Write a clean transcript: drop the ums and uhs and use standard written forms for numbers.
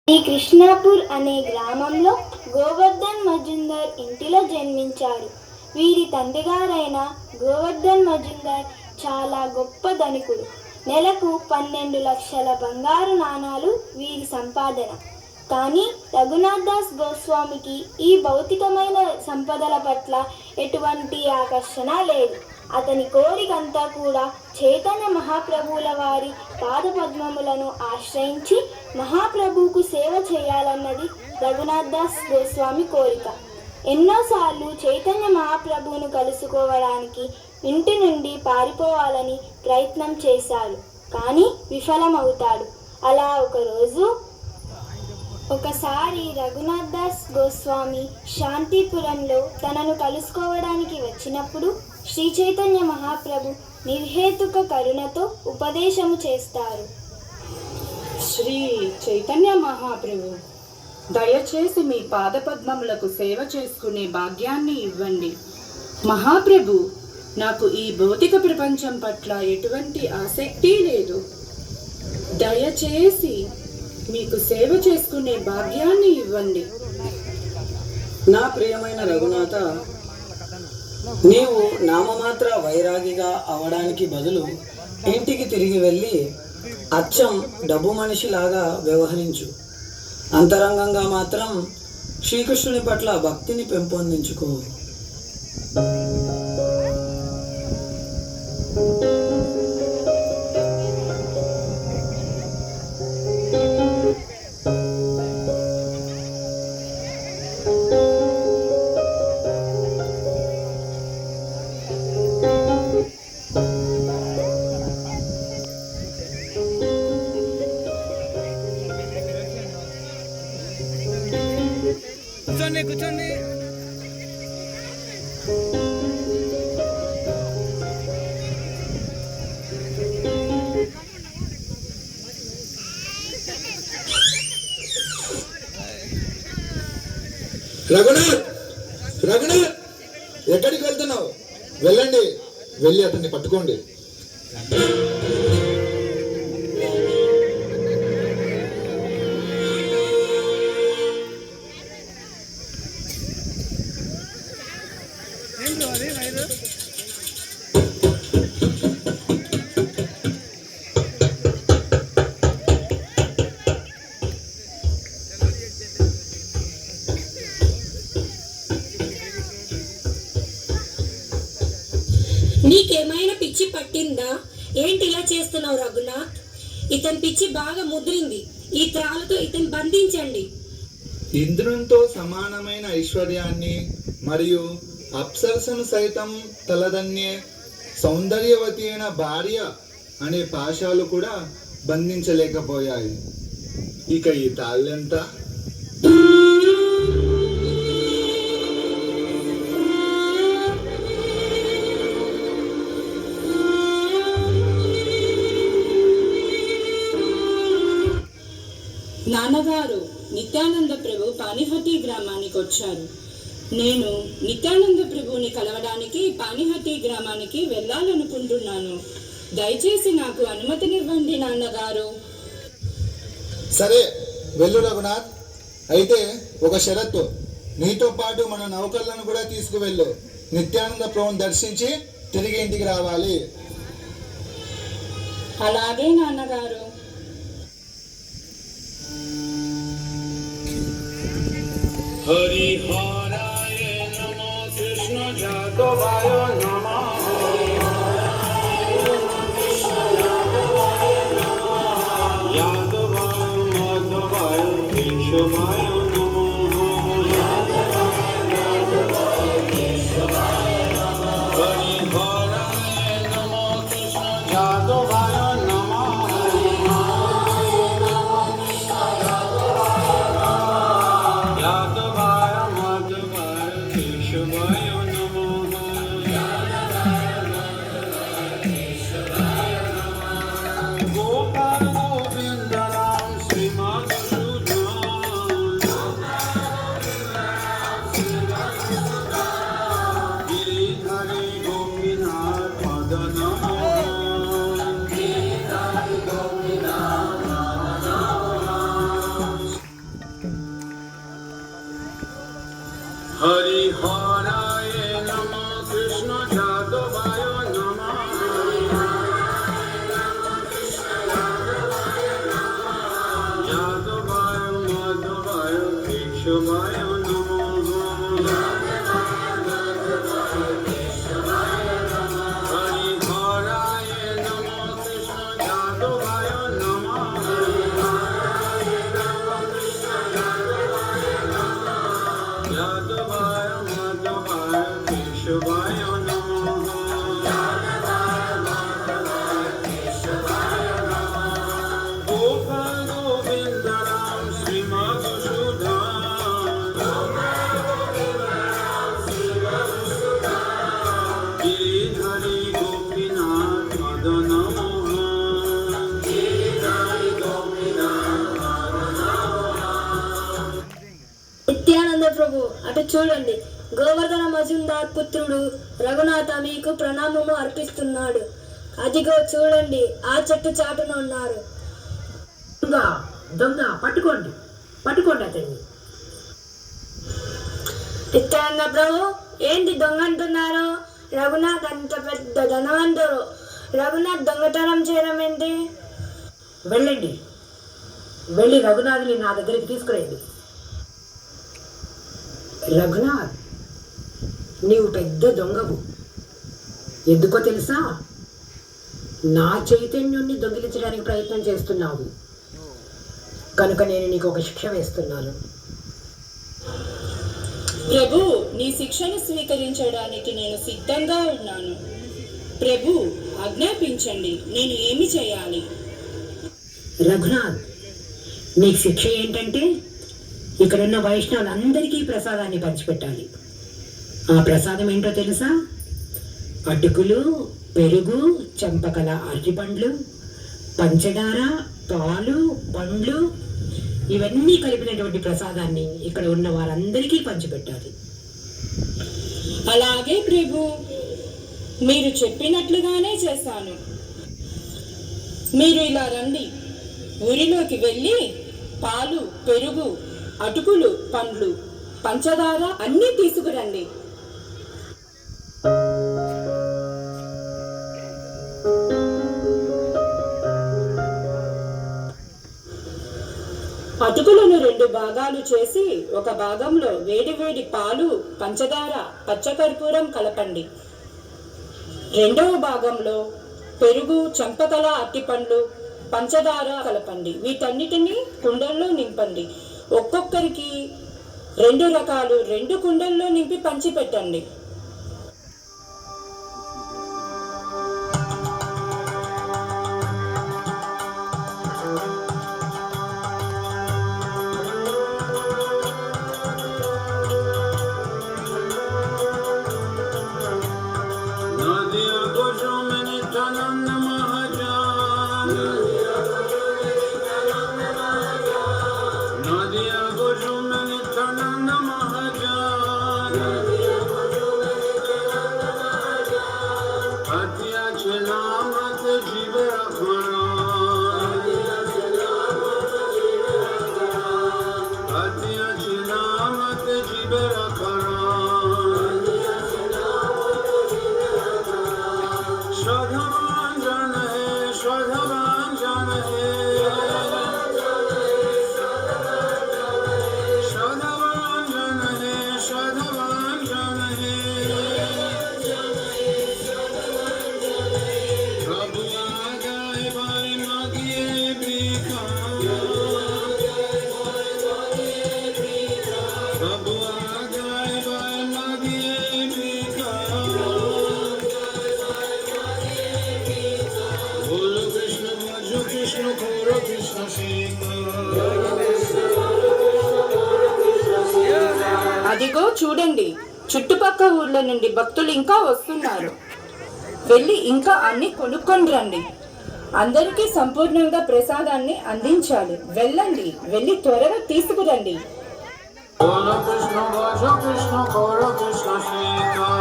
ఈ కృష్ణాపూర్ అనే గ్రామంలో గోవర్ధన్ మజుందార్ ఇంటిలో జన్మించారు. వీరి తండ్రిగారైన గోవర్ధన్ మజుందార్ చాలా గొప్ప ధనికుడు. నెలకు 12 లక్షల బంగారు నాణాలు వీరి సంపాదన. కానీ రఘునాథ్ దాస్ గోస్వామికి ఈ భౌతికమైన సంపదల పట్ల ఎటువంటి ఆకర్షణ లేదు. అతని కోరికంతా కూడా చైతన్య మహాప్రభువుల వారి పాదపద్మములను ఆశ్రయించి మహాప్రభువుకు సేవ చేయాలన్నది రఘునాథ్ దాస్ గోస్వామి కోరిక. ఎన్నోసార్లు చైతన్య మహాప్రభువును కలుసుకోవడానికి ఇంటి నుండి పారిపోవాలని ప్రయత్నం చేశాడు, కానీ విఫలమవుతాడు. అలా ఒకసారి రఘునాథ్ దాస్ గోస్వామి శాంతిపురంలో తనను కలుసుకోవడానికి వచ్చినప్పుడు శ్రీ చైతన్య మహాప్రభు నిర్హేతుక కరుణతో ఉపదేశము చేస్తారు. శ్రీ చైతన్య మహాప్రభు, దయచేసి మీ పాదపద్మములకు సేవ చేసుకునే భాగ్యాన్ని ఇవ్వండి. మహాప్రభు, నాకు ఈ భౌతిక ప్రపంచం పట్ల ఎటువంటి ఆసక్తి లేదు. దయచేసి మీకు సేవ చేసుకునే భాగ్యాన్ని ఇవ్వండి. నా ప్రియమైన రఘునాథ, నీవు నామమాత్ర వైరాగిగా అవడానికి బదులు ఇంటికి తిరిగి వెళ్ళి అచ్చం డబ్బు మనిషిలాగా వ్యవహరించు. అంతరంగంగా మాత్రం శ్రీకృష్ణుని పట్ల భక్తిని పెంపొందించుకో. కూర్చోండి. రఘునాథ్, రఘునాథ్, ఎక్కడికి వెళ్తున్నావు? వెళ్ళండి, వెళ్ళి అతన్ని పట్టుకోండి. నీకేమైనా పిచ్చి పట్టిందా? ఏంటి ఇలా చేస్తున్నావు రఘునాథ్? ఇతని పిచ్చి బాగా ముదిరింది. ఈ త్రాలతో ఇతని బంధించండి. ఇంద్రునితో సమానమైన ఐశ్వర్యాన్ని మరియు అప్సరసను సైతం తలదన్నే సౌందర్యవతి అయిన భార్య అనే పాశాలు కూడా బంధించలేకపోయాయి. ఇక ఈ తాళ్ళెంత? నాన్నగారు, నిత్యానంద ప్రభు పానిహతి గ్రామానికి వచ్చారు. నేను నిత్యానంద ప్రభుని కలవడానికి పానిహతి గ్రామానికి వెళ్ళాలనుకుంటున్నాను. దయచేసి నాకు అనుమతినివ్వండి నాన్నగారు. సరే, వెళ్ళు రఘునాథ్. అయితే ఒక షరతు, నీతో పాటు మన నౌకర్లను కూడా తీసుకువెళ్ళు. నిత్యానంద ప్రభుని దర్శించి తిరిగి ఇంటికి రావాలి. అలాగే నాన్నగారు. హరి హరాయ నమః, కృష్ణ జాతవాయ నమః. యాదవాయ మాధవాయ కేశవాయ గోపాల గోవింద రామ శ్రీమాధుసూదన हरिहराय नमः कृष्ण जादवाय नमः जादवाय माधवाय केशवाय नमः हरिहराय नमः कृष्ण जादवाय नमः जादवाय माधवाय केशवाय नमः गोपाल गोविंद राम श्री मधुसूदन गिरिधरी गोपीनाथ मदन मोहन నిత్యానంద ప్రభు అటు చూడండి, గోవర్ధన మజుందార్ పుత్రుడు రఘునాథ మీకు ప్రణామము అర్పిస్తున్నాడు. అదిగో చూడండి, ఆ చెట్టు చాటున ఉన్నారు. దొంగ పట్టుకోండి అతన్ని. నిత్యానంద ప్రభు, ఏంటి దొంగ అంటున్నారు? రఘునాథ్ అంత పెద్ద ధనవంతుడు, రఘునాథ్ దొంగతనం చేయడం ఏంటి? వెళ్ళి రఘునాథ్ని నా దగ్గరికి తీసుకురండి. రఘునాథ్, నీవు పెద్ద దొంగవు. ఎందుకో తెలుసా? నా చైతన్యుణ్ణి దొంగిలించడానికి ప్రయత్నం చేస్తున్నావు కనుక నేను నీకు ఒక శిక్ష వేస్తున్నాను. ప్రభు, నీ శిక్షను స్వీకరించడానికి నేను సిద్ధంగా ఉన్నాను. ప్రభు, ఆజ్ఞాపించండి, నేను ఏమి చేయాలి? రఘునాథ్, నీకు శిక్ష ఏంటంటే ఇక్కడున్న వైష్ణవులందరికీ ప్రసాదాన్ని పంచిపెట్టాలి. ఆ ప్రసాదం ఏంటో తెలుసా? అటుకులు, పెరుగు, చంపకల అరటిపండ్లు, పంచదార, పాలు, పండ్లు ఇవన్నీ కలిపినటువంటి ప్రసాదాన్ని ఇక్కడ ఉన్న వారందరికీ పంచిపెట్టాలి. అలాగే ప్రభు, మీరు చెప్పినట్లుగానే చేశాను. మీరు ఇలా రండి, ఊరిలోకి వెళ్ళి పాలు, పెరుగు, అటుకులు, పండ్లు, పంచదార అన్నీ తీసుకురండి. అటుకులను 2 భాగాలు చేసి ఒక భాగంలో వేడి పాలు, పంచదార, పచ్చకర్పూరం కలపండి. రెండవ భాగంలో పెరుగు, చంపకల అరటిపండ్లు, పంచదార కలపండి. వీటన్నిటిని కుండల్లో నింపండి. ఒక్కొక్కరికి 2 రకాలు 2 కుండల్లో నింపి పంచి పెట్టండి. नदिया को जो मैंने तनन महाजान नदिया को जो मैंने तनन महाजान हत्या चलामत जीव रखना हत्या चलामत जीव रखना श्रद्धावान जन है श्रद्धावान जन है श्रद्धावान जन है श्रद्धावान जन है प्रभु आ गए भाई मांगिए भीखा प्रभु आ गए भाई मांगिए भीखा बोलो कृष्ण भजो कृष्ण खोरो कृष्ण शेखर అదిగో చూడండి, చుట్టుపక్క ఊర్ల నుండి భక్తులు ఇంకా వస్తున్నారు. వెళ్ళి ఇంకా అన్ని కొనుక్కొని రండి. అందరికీ సంపూర్ణంగా ప్రసాదాన్ని అందించాలి. వెళ్ళండి, వెళ్ళి త్వరగా తీసుకురండి. बोलो कृष्ण भजो कृष्ण खोरो कृष्ण शेखर